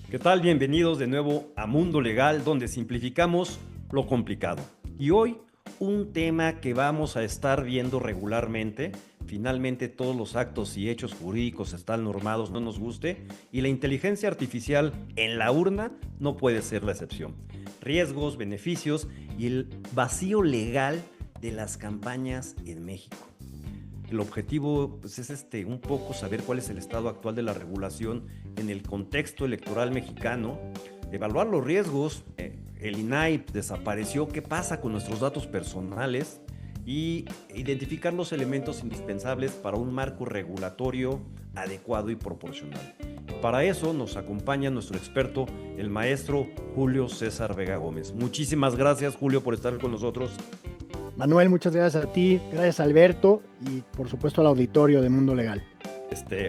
¿Qué tal? Bienvenidos de nuevo a Mundo Legal, donde simplificamos lo complicado. Y hoy un tema que vamos a estar viendo regularmente. Finalmente todos los actos y hechos jurídicos están normados, no nos guste, y la inteligencia artificial en la urna no puede ser la excepción. Riesgos, beneficios y el vacío legal de las campañas en México. El objetivo pues, es un poco saber cuál es el estado actual de la regulación en el contexto electoral mexicano, evaluar los riesgos. El INAI desapareció, qué pasa con nuestros datos personales y identificar los elementos indispensables para un marco regulatorio adecuado y proporcional. Para eso nos acompaña nuestro experto, el maestro Julio César Vega Gómez. Muchísimas gracias, Julio, por estar con nosotros. Manuel, muchas gracias a ti, gracias a Alberto y por supuesto al auditorio de Mundo Legal.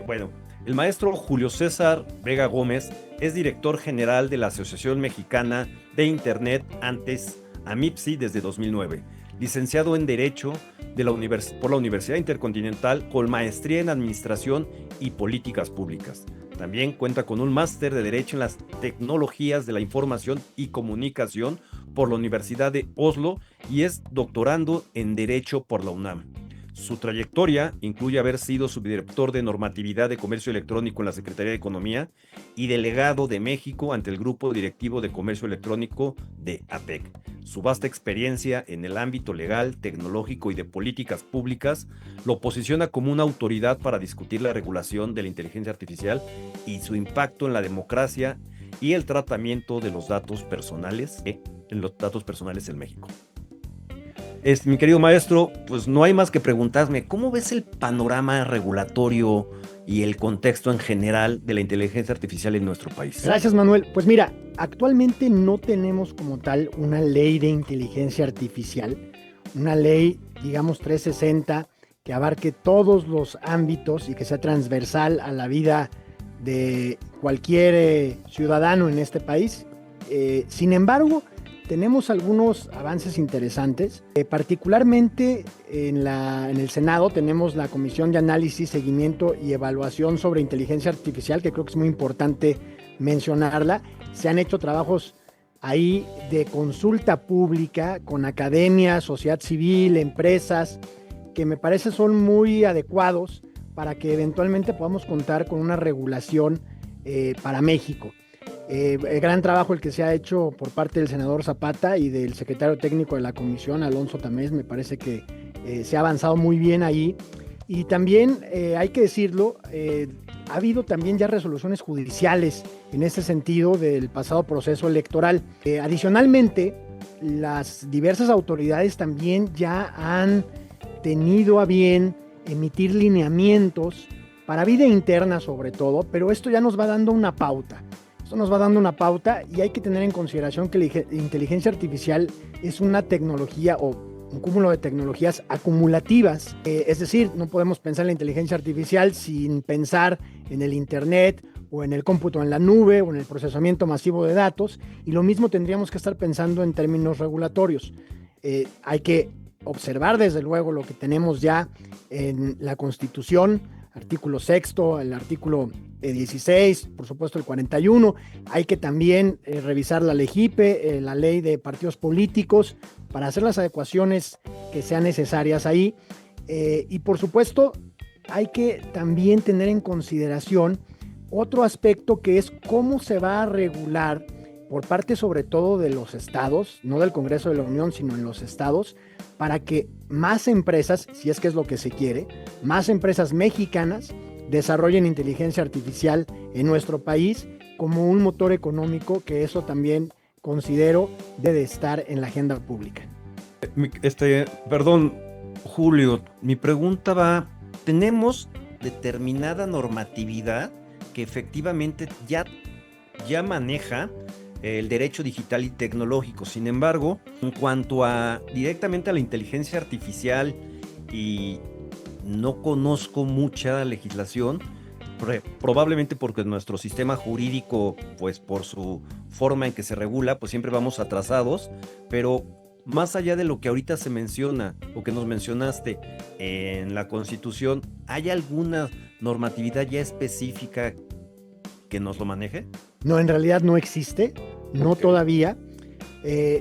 Bueno, el maestro Julio César Vega Gómez es director general de la Asociación Mexicana de Internet, antes AMIPSI, desde 2009. Licenciado en Derecho por la Universidad Intercontinental con maestría en Administración y Políticas Públicas. También cuenta con un máster de Derecho en las Tecnologías de la Información y Comunicación por la Universidad de Oslo y es doctorando en Derecho por la UNAM. Su trayectoria incluye haber sido subdirector de normatividad de comercio electrónico en la Secretaría de Economía y delegado de México ante el Grupo Directivo de Comercio Electrónico de APEC. Su vasta experiencia en el ámbito legal, tecnológico y de políticas públicas lo posiciona como una autoridad para discutir la regulación de la inteligencia artificial y su impacto en la democracia y el tratamiento de los datos personales en México. Mi querido maestro, pues no hay más que preguntarme, ¿cómo ves el panorama regulatorio y el contexto en general de la inteligencia artificial en nuestro país? Gracias, Manuel. Pues mira, actualmente no tenemos como tal una ley de inteligencia artificial, una ley, digamos, 360 que abarque todos los ámbitos y que sea transversal a la vida de cualquier ciudadano en este país. Sin embargo, tenemos algunos avances interesantes. Particularmente en el Senado tenemos la Comisión de Análisis, Seguimiento y Evaluación sobre Inteligencia Artificial, que creo que es muy importante mencionarla. Se han hecho trabajos ahí de consulta pública con academia, sociedad civil, empresas, que me parece son muy adecuados para que eventualmente podamos contar con una regulación para México. El gran trabajo el que se ha hecho por parte del senador Zapata y del secretario técnico de la comisión, Alonso Tamés, me parece que se ha avanzado muy bien ahí. Y también, hay que decirlo, ha habido también ya resoluciones judiciales en ese sentido del pasado proceso electoral. Adicionalmente, las diversas autoridades también ya han tenido a bien emitir lineamientos para vida interna sobre todo, pero esto ya nos va dando una pauta. Esto nos va dando una pauta y hay que tener en consideración que la inteligencia artificial es una tecnología o un cúmulo de tecnologías acumulativas. Es decir, no podemos pensar en la inteligencia artificial sin pensar en el Internet o en el cómputo en la nube o en el procesamiento masivo de datos. Y lo mismo tendríamos que estar pensando en términos regulatorios. Hay que observar desde luego lo que tenemos ya en la Constitución, artículo sexto, el artículo 16, por supuesto el 41. Hay que también revisar la LEGIPE, la ley de partidos políticos, para hacer las adecuaciones que sean necesarias ahí. Y por supuesto, hay que también tener en consideración otro aspecto que es cómo se va a regular por parte sobre todo de los estados, no del Congreso de la Unión, sino en los estados, para que más empresas, si es que es lo que se quiere, más empresas mexicanas desarrollen inteligencia artificial en nuestro país como un motor económico, que eso también considero debe estar en la agenda pública. Perdón, Julio, mi pregunta va, ¿tenemos determinada normatividad que efectivamente ya maneja el derecho digital y tecnológico? Sin embargo, en cuanto directamente a la inteligencia artificial, y no conozco mucha legislación, probablemente porque nuestro sistema jurídico, pues por su forma en que se regula, pues siempre vamos atrasados, pero más allá de lo que ahorita se menciona o que nos mencionaste en la Constitución, ¿hay alguna normatividad ya específica que nos lo maneje? No, en realidad no existe, no Ok. todavía.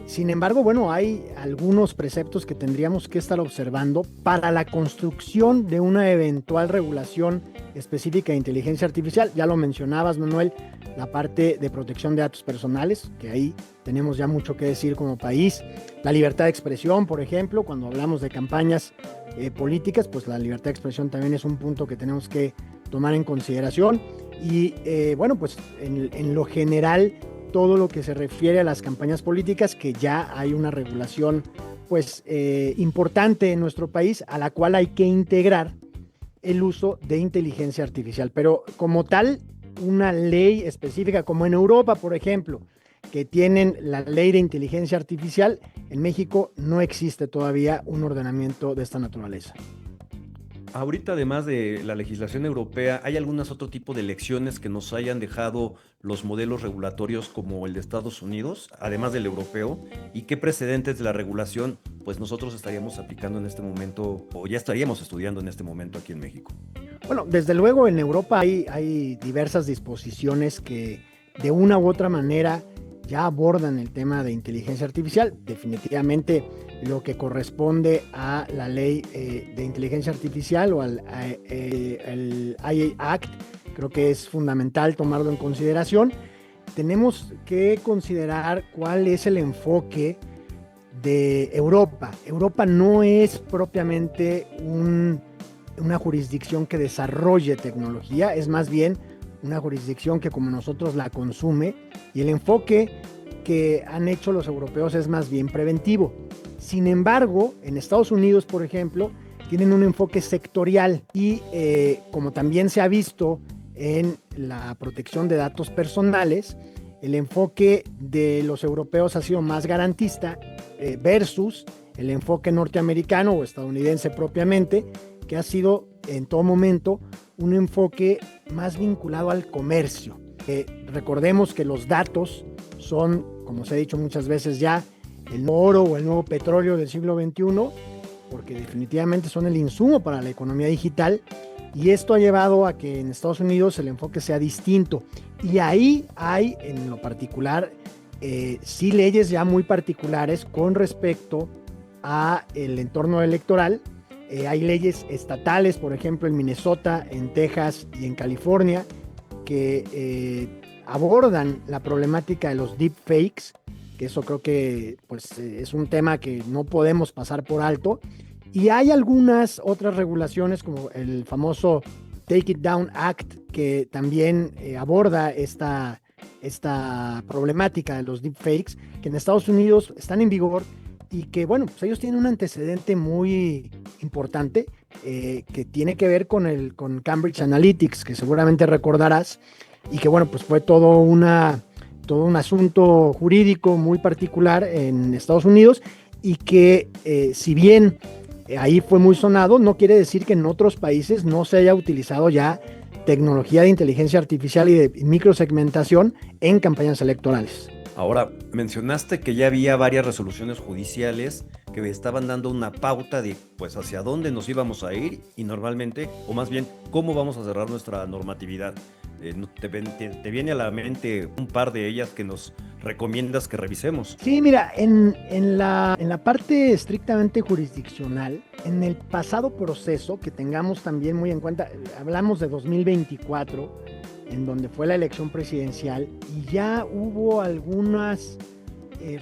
Sin embargo, bueno, hay algunos preceptos que tendríamos que estar observando para la construcción de una eventual regulación específica de inteligencia artificial. Ya lo mencionabas, Manuel, la parte de protección de datos personales, que ahí tenemos ya mucho que decir como país. La libertad de expresión, por ejemplo, cuando hablamos de campañas políticas, pues la libertad de expresión también es un punto que tenemos que tomar en consideración. Y bueno, pues en lo general, todo lo que se refiere a las campañas políticas, que ya hay una regulación pues importante en nuestro país, a la cual hay que integrar el uso de inteligencia artificial. Pero como tal, una ley específica, como en Europa, por ejemplo, que tienen la ley de inteligencia artificial, en México no existe todavía un ordenamiento de esta naturaleza. Ahorita, además de la legislación europea, ¿hay algunas otro tipo de lecciones que nos hayan dejado los modelos regulatorios como el de Estados Unidos, además del europeo? ¿Y qué precedentes de la regulación pues nosotros estaríamos aplicando en este momento o ya estaríamos estudiando en este momento aquí en México? Bueno, desde luego en Europa hay diversas disposiciones que de una u otra manera ya abordan el tema de inteligencia artificial. Definitivamente lo que corresponde a la ley de inteligencia artificial o al el IA Act, creo que es fundamental tomarlo en consideración. Tenemos que considerar cuál es el enfoque de Europa. Europa no es propiamente una jurisdicción que desarrolle tecnología, es más bien una jurisdicción que como nosotros la consume, y el enfoque que han hecho los europeos es más bien preventivo. Sin embargo, en Estados Unidos, por ejemplo, tienen un enfoque sectorial y como también se ha visto en la protección de datos personales, el enfoque de los europeos ha sido más garantista versus el enfoque norteamericano o estadounidense propiamente, que ha sido en todo momento un enfoque más vinculado al comercio. Recordemos que los datos son, como se ha dicho muchas veces ya, el nuevo oro o el nuevo petróleo del siglo XXI, porque definitivamente son el insumo para la economía digital, y esto ha llevado a que en Estados Unidos el enfoque sea distinto. Y ahí hay, en lo particular, sí leyes ya muy particulares con respecto a el entorno electoral. Hay leyes estatales, por ejemplo, en Minnesota, en Texas y en California, que abordan la problemática de los deepfakes, que eso creo que pues, es un tema que no podemos pasar por alto. Y hay algunas otras regulaciones, como el famoso Take It Down Act, que también aborda esta problemática de los deepfakes, que en Estados Unidos están en vigor y que, bueno, pues ellos tienen un antecedente muy importante que tiene que ver con Cambridge Analytics, que seguramente recordarás, y que, bueno, pues fue todo un asunto jurídico muy particular en Estados Unidos y que si bien ahí fue muy sonado, no quiere decir que en otros países no se haya utilizado ya tecnología de inteligencia artificial y de microsegmentación en campañas electorales. Ahora, mencionaste que ya había varias resoluciones judiciales que estaban dando una pauta de pues hacia dónde nos íbamos a ir y normalmente, o más bien, cómo vamos a cerrar nuestra normatividad. ¿Te viene a la mente un par de ellas que nos recomiendas que revisemos? Sí, mira, en la parte estrictamente jurisdiccional, en el pasado proceso, que tengamos también muy en cuenta, hablamos de 2024, en donde fue la elección presidencial, y ya hubo algunas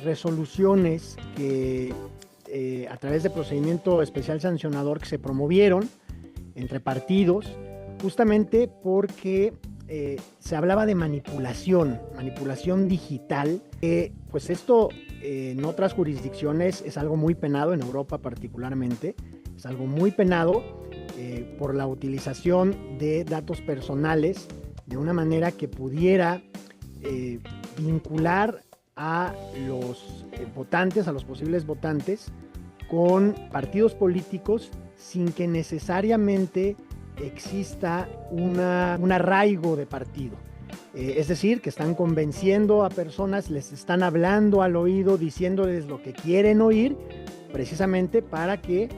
resoluciones que a través de procedimiento especial sancionador que se promovieron entre partidos, justamente porque se hablaba de manipulación digital. Pues esto en otras jurisdicciones es algo muy penado, en Europa particularmente, es algo muy penado por la utilización de datos personales de una manera que pudiera vincular a los votantes, a los posibles votantes, con partidos políticos sin que necesariamente exista un arraigo de partido. Es decir, que están convenciendo a personas, les están hablando al oído, diciéndoles lo que quieren oír, precisamente para que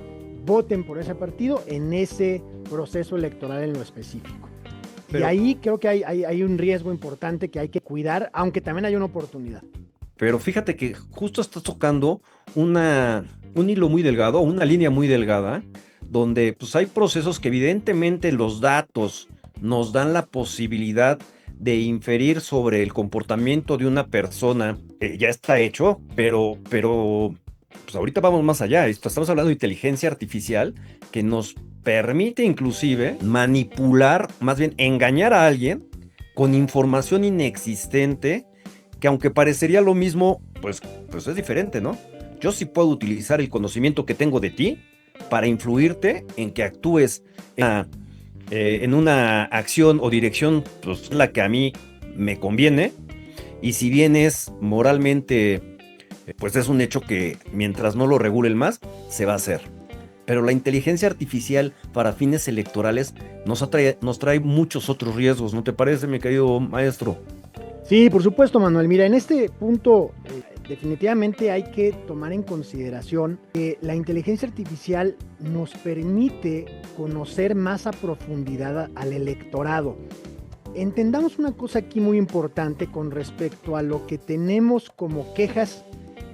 voten por ese partido en ese proceso electoral en lo específico. Y ahí creo que hay un riesgo importante que hay que cuidar, aunque también hay una oportunidad. Pero fíjate que justo estás tocando un hilo muy delgado, una línea muy delgada, donde pues hay procesos que evidentemente los datos nos dan la posibilidad de inferir sobre el comportamiento de una persona. Ya está hecho, pero pues ahorita vamos más allá. Estamos hablando de inteligencia artificial que nos permite inclusive manipular, más bien engañar a alguien con información inexistente, que aunque parecería lo mismo, pues es diferente, ¿no? Yo sí puedo utilizar el conocimiento que tengo de ti para influirte en que actúes en una acción o dirección, pues la que a mí me conviene. Y si bien es moralmente, pues es un hecho que mientras no lo regulen más, se va a hacer. Pero la inteligencia artificial para fines electorales nos trae muchos otros riesgos, ¿no te parece, mi querido maestro? Sí, por supuesto, Manuel. Mira, en este punto definitivamente hay que tomar en consideración que la inteligencia artificial nos permite conocer más a profundidad al electorado. Entendamos una cosa aquí muy importante con respecto a lo que tenemos como quejas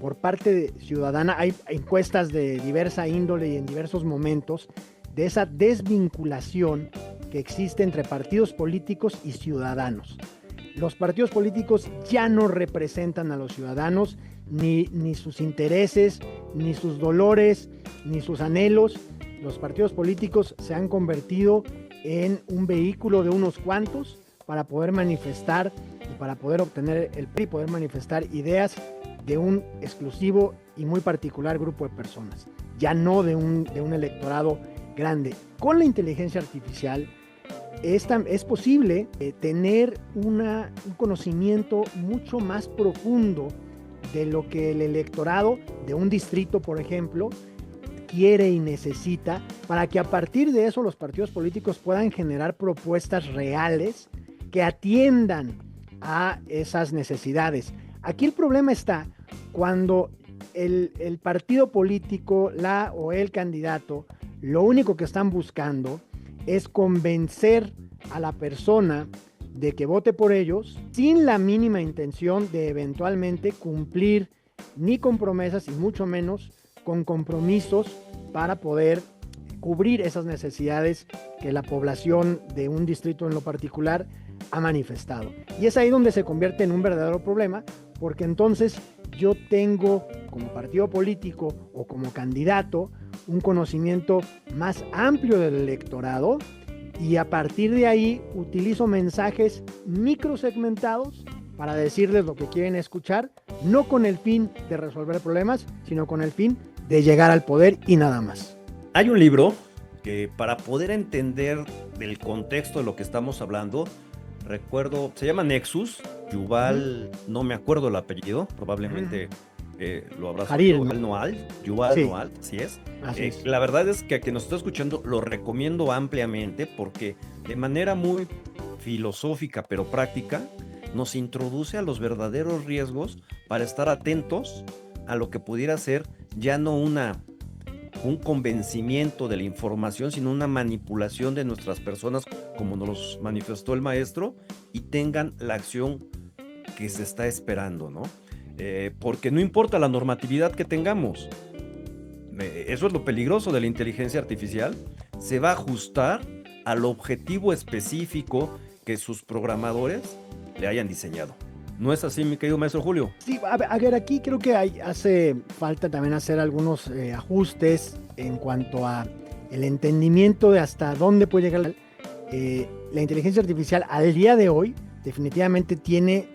por parte de ciudadana. Hay encuestas de diversa índole y en diversos momentos de esa desvinculación que existe entre partidos políticos y ciudadanos. Los partidos políticos ya no representan a los ciudadanos, ni sus intereses, ni sus dolores, ni sus anhelos. Los partidos políticos se han convertido en un vehículo de unos cuantos para poder manifestar y para poder obtener el PRI, poder manifestar ideas de un exclusivo y muy particular grupo de personas, ya no de un electorado grande. Con la inteligencia artificial es posible tener un conocimiento mucho más profundo de lo que el electorado de un distrito, por ejemplo, quiere y necesita, para que a partir de eso los partidos políticos puedan generar propuestas reales que atiendan a esas necesidades. Aquí el problema está cuando el partido político, la o el candidato, lo único que están buscando es convencer a la persona de que vote por ellos sin la mínima intención de eventualmente cumplir ni con promesas y mucho menos con compromisos para poder cubrir esas necesidades que la población de un distrito en lo particular ha manifestado. Y es ahí donde se convierte en un verdadero problema, porque entonces yo tengo como partido político o como candidato un conocimiento más amplio del electorado y a partir de ahí utilizo mensajes microsegmentados para decirles lo que quieren escuchar, no con el fin de resolver problemas, sino con el fin de llegar al poder y nada más. Hay un libro que para poder entender del contexto de lo que estamos hablando, recuerdo, se llama Nexus, Yuval, no me acuerdo el apellido, probablemente lo habrás Hariri, oído, Yuval sí. Noah, así es. Así es. La verdad es que a quien nos está escuchando lo recomiendo ampliamente porque de manera muy filosófica pero práctica nos introduce a los verdaderos riesgos para estar atentos a lo que pudiera ser ya no un convencimiento de la información, sino una manipulación de nuestras personas, como nos manifestó el maestro, y tengan la acción que se está esperando, ¿no? Porque no importa la normatividad que tengamos, eso es lo peligroso de la inteligencia artificial, se va a ajustar al objetivo específico que sus programadores le hayan diseñado. ¿No es así, mi querido maestro Julio? Sí, a ver, aquí creo que hace falta también hacer algunos ajustes en cuanto a el entendimiento de hasta dónde puede llegar la inteligencia artificial al día de hoy. Definitivamente tiene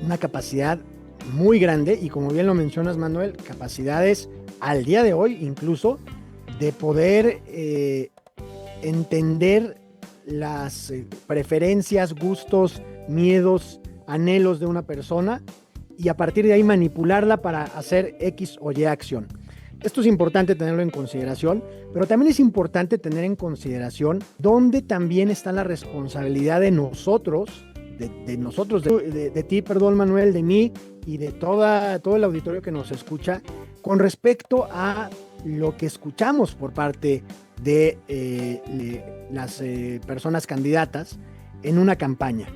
una capacidad muy grande y como bien lo mencionas, Manuel, capacidades al día de hoy incluso de poder entender las preferencias, gustos, miedos, anhelos de una persona y a partir de ahí manipularla para hacer X o Y acción. Esto es importante tenerlo en consideración, pero también es importante tener en consideración dónde también está la responsabilidad de nosotros, de ti, perdón, Manuel, de mí y de todo el auditorio que nos escucha con respecto a lo que escuchamos por parte de las personas candidatas en una campaña.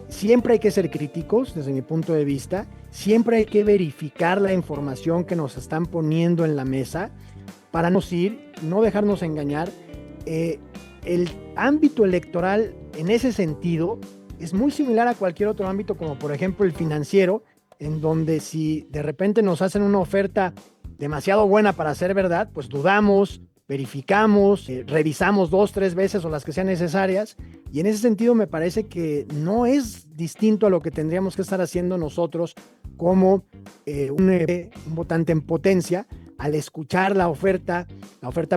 Siempre hay que ser críticos desde mi punto de vista, siempre hay que verificar la información que nos están poniendo en la mesa para no dejarnos engañar. El ámbito electoral en ese sentido es muy similar a cualquier otro ámbito, como por ejemplo el financiero, en donde si de repente nos hacen una oferta demasiado buena para ser verdad, pues dudamos, verificamos, revisamos 2, 3 veces o las que sean necesarias, y en ese sentido me parece que no es distinto a lo que tendríamos que estar haciendo nosotros como un votante en potencia al escuchar la oferta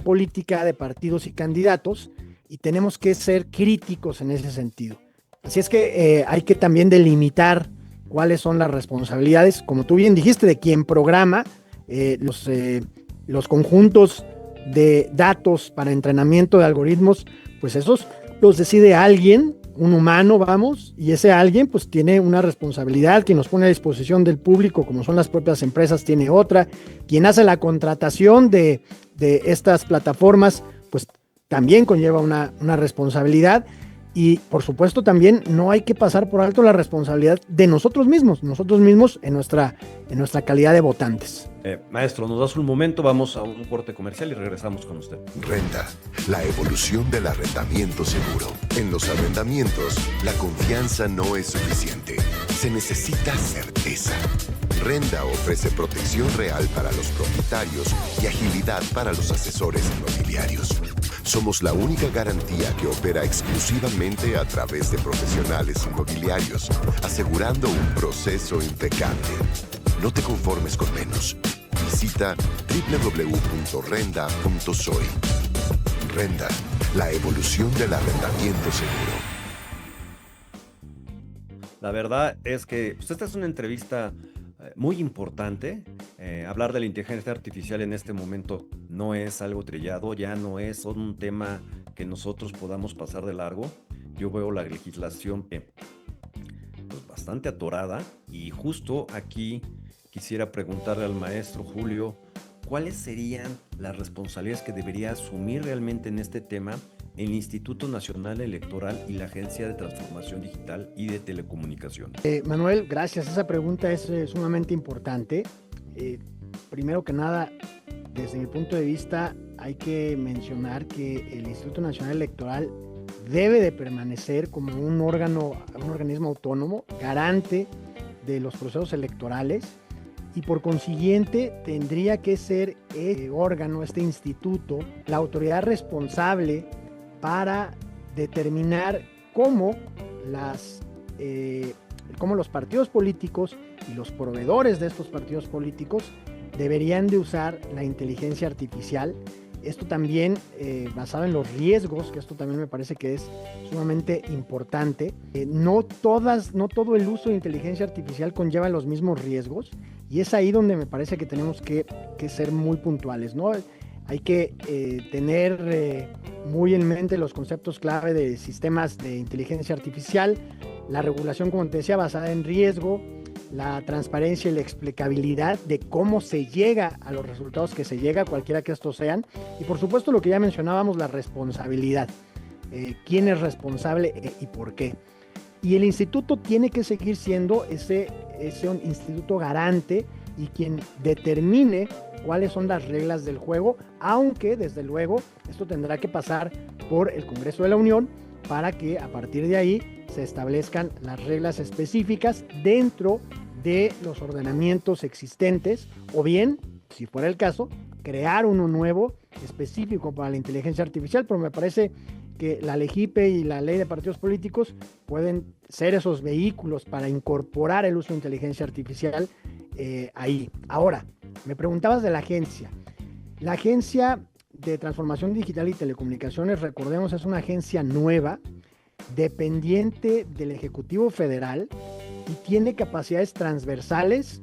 política de partidos y candidatos, y tenemos que ser críticos en ese sentido. Así es que hay que también delimitar cuáles son las responsabilidades, como tú bien dijiste, de quien programa los conjuntos de datos para entrenamiento de algoritmos, pues esos los decide alguien, un humano, vamos, y ese alguien pues tiene una responsabilidad. Quien nos pone a disposición del público, como son las propias empresas, tiene otra. Quien hace la contratación de estas plataformas, pues también conlleva una responsabilidad. Y por supuesto también no hay que pasar por alto la responsabilidad de nosotros mismos en nuestra calidad de votantes. Maestro, nos das un momento, vamos a un corte comercial y regresamos con usted. Renda, la evolución del arrendamiento seguro. En los arrendamientos, la confianza no es suficiente. Se necesita certeza. Renda ofrece protección real para los propietarios y agilidad para los asesores inmobiliarios. Somos la única garantía que opera exclusivamente a través de profesionales inmobiliarios, asegurando un proceso impecable. No te conformes con menos. Visita www.renda.soy. Renda, la evolución del arrendamiento seguro. La verdad es que pues, esta es una entrevista muy importante. Hablar de la inteligencia artificial en este momento no es algo trillado, ya no es un tema que nosotros podamos pasar de largo. Yo veo la legislación pues, bastante atorada, y justo aquí quisiera preguntarle al maestro Julio, ¿cuáles serían las responsabilidades que debería asumir realmente en este tema el Instituto Nacional Electoral y la Agencia de Transformación Digital y de Telecomunicaciones? Manuel, gracias. Esa pregunta es sumamente importante. Primero que nada, desde mi punto de vista, hay que mencionar que el Instituto Nacional Electoral debe de permanecer como un organismo autónomo, garante de los procesos electorales, y por consiguiente tendría que ser este órgano, este instituto, la autoridad responsable para determinar cómo los partidos políticos y los proveedores de estos partidos políticos deberían de usar la inteligencia artificial. Esto también basado en los riesgos, que esto también me parece que es sumamente importante. No todo el uso de inteligencia artificial conlleva los mismos riesgos, y es ahí donde me parece que tenemos que ser muy puntuales, ¿no? Hay que tener muy en mente los conceptos clave de sistemas de inteligencia artificial, la regulación, como te decía, basada en riesgo, la transparencia y la explicabilidad de cómo se llega a los resultados que se llega, cualquiera que estos sean, y por supuesto lo que ya mencionábamos, la responsabilidad. ¿Quién es responsable y por qué? Y el instituto tiene que seguir siendo ese instituto garante y quien determine cuáles son las reglas del juego, aunque desde luego esto tendrá que pasar por el Congreso de la Unión para que a partir de ahí se establezcan las reglas específicas dentro de los ordenamientos existentes, o bien, si fuera el caso, crear uno nuevo específico para la inteligencia artificial. Pero me parece que la LEGIPE y la Ley de Partidos Políticos pueden ser esos vehículos para incorporar el uso de inteligencia artificial ahí. Ahora, me preguntabas de la agencia. La Agencia de Transformación Digital y Telecomunicaciones, recordemos, es una agencia nueva, dependiente del Ejecutivo Federal, y tiene capacidades transversales.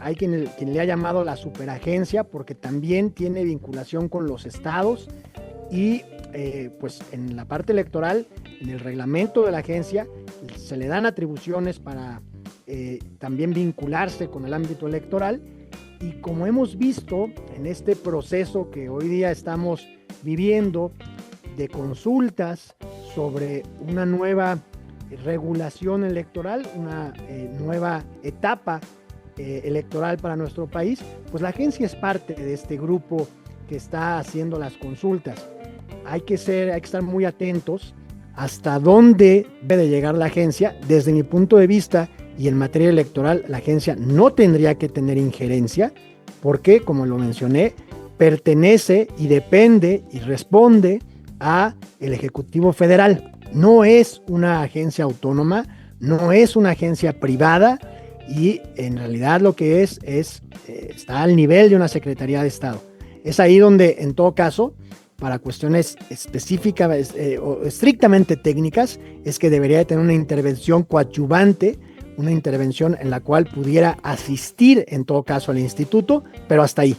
Hay quien le ha llamado la superagencia, porque también tiene vinculación con los estados, y pues en la parte electoral, en el reglamento de la agencia, se le dan atribuciones para también vincularse con el ámbito electoral. Y como hemos visto en este proceso que hoy día estamos viviendo de consultas sobre una nueva regulación electoral, una nueva etapa electoral para nuestro país, pues la agencia es parte de este grupo que está haciendo las consultas. Hay que estar muy atentos hasta dónde debe llegar la agencia. Desde mi punto de vista y en materia electoral, la agencia no tendría que tener injerencia porque, como lo mencioné, pertenece y depende y responde a el Ejecutivo Federal. No es una agencia autónoma, no es una agencia privada y en realidad lo que está al nivel de una Secretaría de Estado. Es ahí donde, en todo caso, para cuestiones específicas o estrictamente técnicas, es que debería de tener una intervención coadyuvante, una intervención en la cual pudiera asistir, en todo caso, al instituto, pero hasta ahí.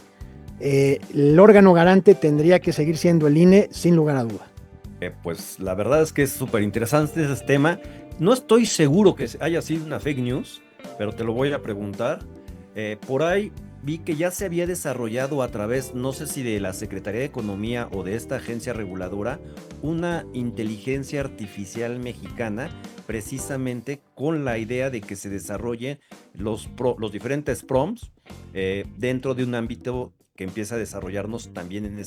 El órgano garante tendría que seguir siendo el INE, sin lugar a duda. Pues la verdad es que es súper interesante ese tema. No estoy seguro que haya sido una fake news, pero te lo voy a preguntar. Por ahí vi que ya se había desarrollado a través, no sé si de la Secretaría de Economía o de esta agencia reguladora, una inteligencia artificial mexicana, precisamente con la idea de que se desarrollen los diferentes prompts dentro de un ámbito que empieza a desarrollarnos también en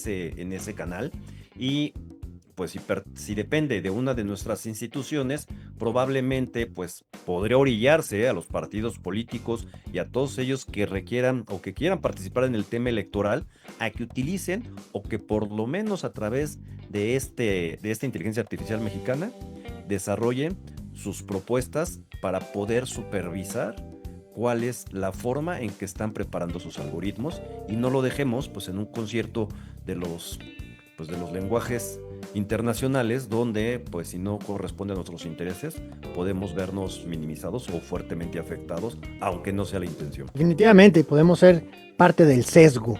ese canal. Y pues si depende de una de nuestras instituciones, probablemente pues podría orillarse a los partidos políticos y a todos ellos que requieran o que quieran participar en el tema electoral, a que utilicen o que por lo menos a través de esta inteligencia artificial mexicana desarrollen sus propuestas para poder supervisar cuál es la forma en que están preparando sus algoritmos y no lo dejemos pues en un concierto de los lenguajes internacionales donde pues si no corresponde a nuestros intereses podemos vernos minimizados o fuertemente afectados, aunque no sea la intención. Definitivamente podemos ser parte del sesgo.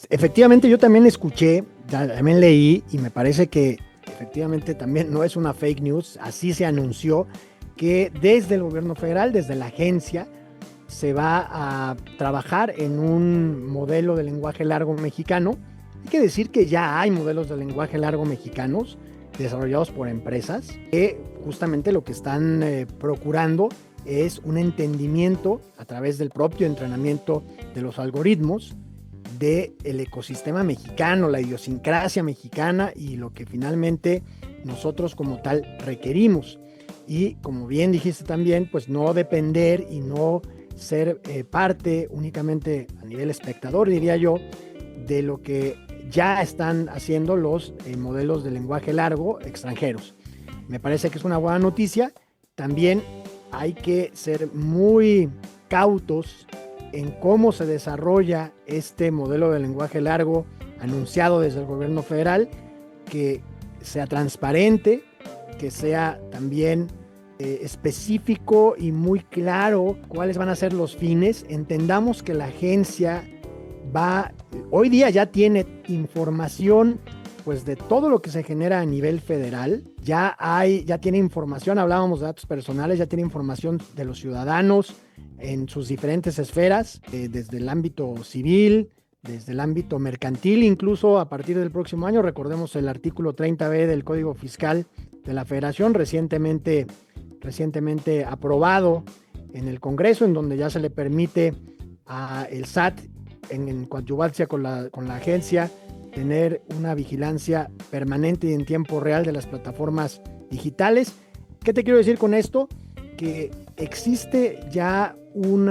Efectivamente yo también escuché, también leí y me parece que efectivamente también no es una fake news, así se anunció que desde el gobierno federal, desde la agencia, se va a trabajar en un modelo de lenguaje largo mexicano. Hay que decir que ya hay modelos de lenguaje largo mexicanos desarrollados por empresas que justamente lo que están procurando es un entendimiento a través del propio entrenamiento de los algoritmos del ecosistema mexicano, la idiosincrasia mexicana y lo que finalmente nosotros como tal requerimos. Y como bien dijiste también, pues no depender y no ser parte únicamente a nivel espectador, diría yo, de lo que ya están haciendo los modelos de lenguaje largo extranjeros. Me parece que es una buena noticia. También hay que ser muy cautos en cómo se desarrolla este modelo de lenguaje largo anunciado desde el gobierno federal, que sea transparente, que sea también específico y muy claro cuáles van a ser los fines. Entendamos que la agencia hoy día ya tiene información pues de todo lo que se genera a nivel federal, ya tiene información, hablábamos de datos personales, ya tiene información de los ciudadanos en sus diferentes esferas, desde el ámbito civil, desde el ámbito mercantil, incluso a partir del próximo año. Recordemos el artículo 30B del Código Fiscal de la Federación, recientemente aprobado en el Congreso, en donde ya se le permite al SAT, en coadyuvancia con la agencia, tener una vigilancia permanente y en tiempo real de las plataformas digitales. ¿Qué te quiero decir con esto? Que existe ya un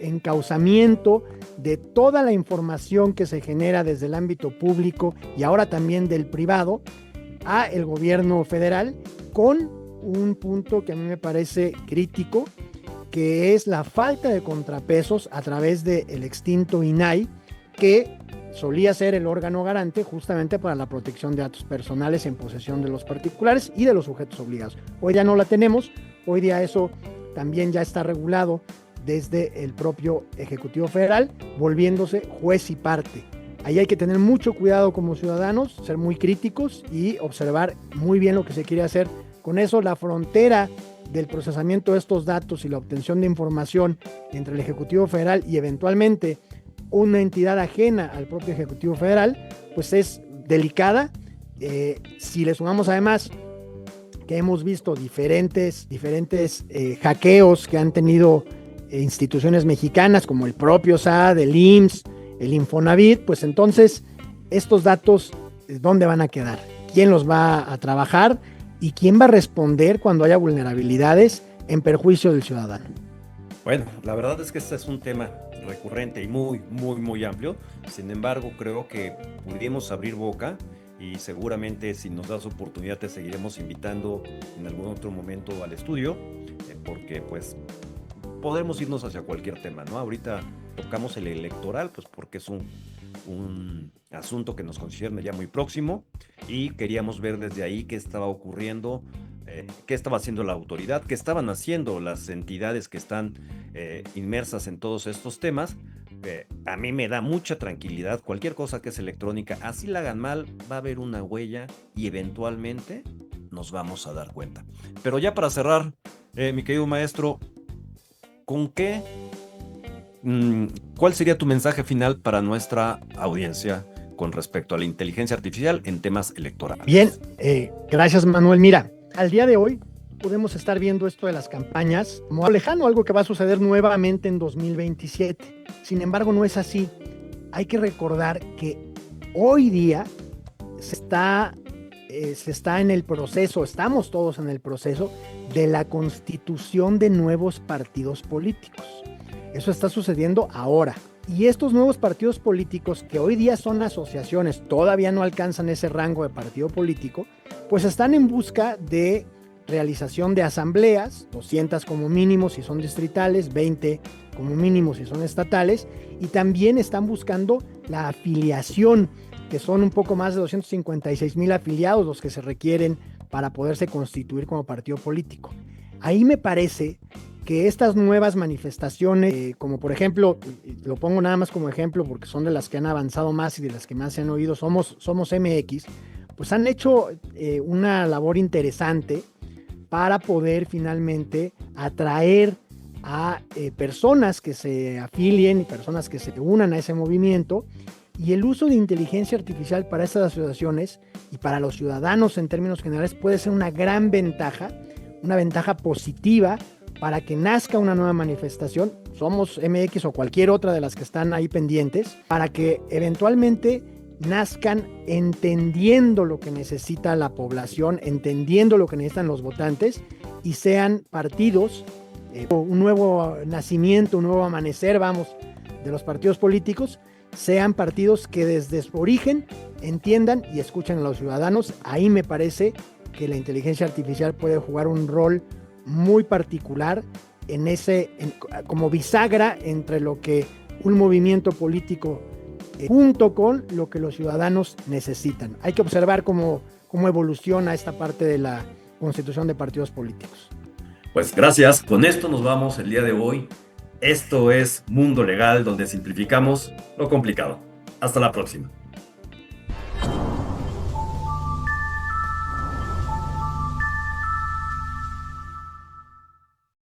encauzamiento de toda la información que se genera desde el ámbito público y ahora también del privado a el gobierno federal, con un punto que a mí me parece crítico, que es la falta de contrapesos a través del extinto INAI, que solía ser el órgano garante justamente para la protección de datos personales en posesión de los particulares y de los sujetos obligados. Hoy ya no la tenemos, hoy día eso también ya está regulado desde el propio Ejecutivo Federal, volviéndose juez y parte. Ahí hay que tener mucho cuidado como ciudadanos, ser muy críticos y observar muy bien lo que se quiere hacer. Con eso, la frontera del procesamiento de estos datos y la obtención de información entre el Ejecutivo Federal y eventualmente una entidad ajena al propio Ejecutivo Federal, pues es delicada. Si le sumamos además que hemos visto diferentes hackeos que han tenido instituciones mexicanas como el propio SAT, el IMSS, el Infonavit, pues entonces estos datos, ¿dónde van a quedar? ¿Quién los va a trabajar? ¿Y quién va a responder cuando haya vulnerabilidades en perjuicio del ciudadano? Bueno, la verdad es que este es un tema recurrente y muy amplio. Sin embargo, creo que pudimos abrir boca y seguramente si nos das oportunidad te seguiremos invitando en algún otro momento al estudio, porque pues podemos irnos hacia cualquier tema, ¿no? Ahorita tocamos el electoral, pues porque es un asunto que nos concierne ya muy próximo y queríamos ver desde ahí qué estaba ocurriendo, qué estaba haciendo la autoridad, qué estaban haciendo las entidades que están inmersas en todos estos temas. A mí me da mucha tranquilidad, cualquier cosa que es electrónica, así la hagan mal, va a haber una huella y eventualmente nos vamos a dar cuenta. Pero ya para cerrar, mi querido maestro, ¿cuál sería tu mensaje final para nuestra audiencia con respecto a la inteligencia artificial en temas electorales? Bien, gracias Manuel. Mira, al día de hoy podemos estar viendo esto de las campañas como algo lejano, algo que va a suceder nuevamente en 2027. Sin embargo, no es así. Hay que recordar que hoy día se está en el proceso, estamos todos en el proceso de la constitución de nuevos partidos políticos. Eso está sucediendo ahora. Y estos nuevos partidos políticos, que hoy día son asociaciones, todavía no alcanzan ese rango de partido político, pues están en busca de realización de asambleas, 200 como mínimo si son distritales, 20 como mínimo si son estatales, y también están buscando la afiliación, que son un poco más de 256,000 afiliados los que se requieren para poderse constituir como partido político. Ahí me parece que estas nuevas manifestaciones, como por ejemplo, lo pongo nada más como ejemplo porque son de las que han avanzado más y de las que más se han oído, somos MX, pues han hecho una labor interesante para poder finalmente atraer a personas que se afilien y personas que se unan a ese movimiento. Y el uso de inteligencia artificial para estas asociaciones y para los ciudadanos en términos generales puede ser una gran ventaja, una ventaja positiva para que nazca una nueva manifestación, Somos MX o cualquier otra de las que están ahí pendientes, para que eventualmente nazcan entendiendo lo que necesita la población, entendiendo lo que necesitan los votantes y sean partidos, un nuevo nacimiento, un nuevo amanecer, vamos, de los partidos políticos, sean partidos que desde su origen entiendan y escuchen a los ciudadanos. Ahí me parece que la inteligencia artificial puede jugar un rol muy particular como bisagra entre lo que un movimiento político junto con lo que los ciudadanos necesitan. Hay que observar cómo evoluciona esta parte de la constitución de partidos políticos. Pues gracias, con esto nos vamos el día de hoy. Esto es Mundo Legal, donde simplificamos lo complicado. Hasta la próxima.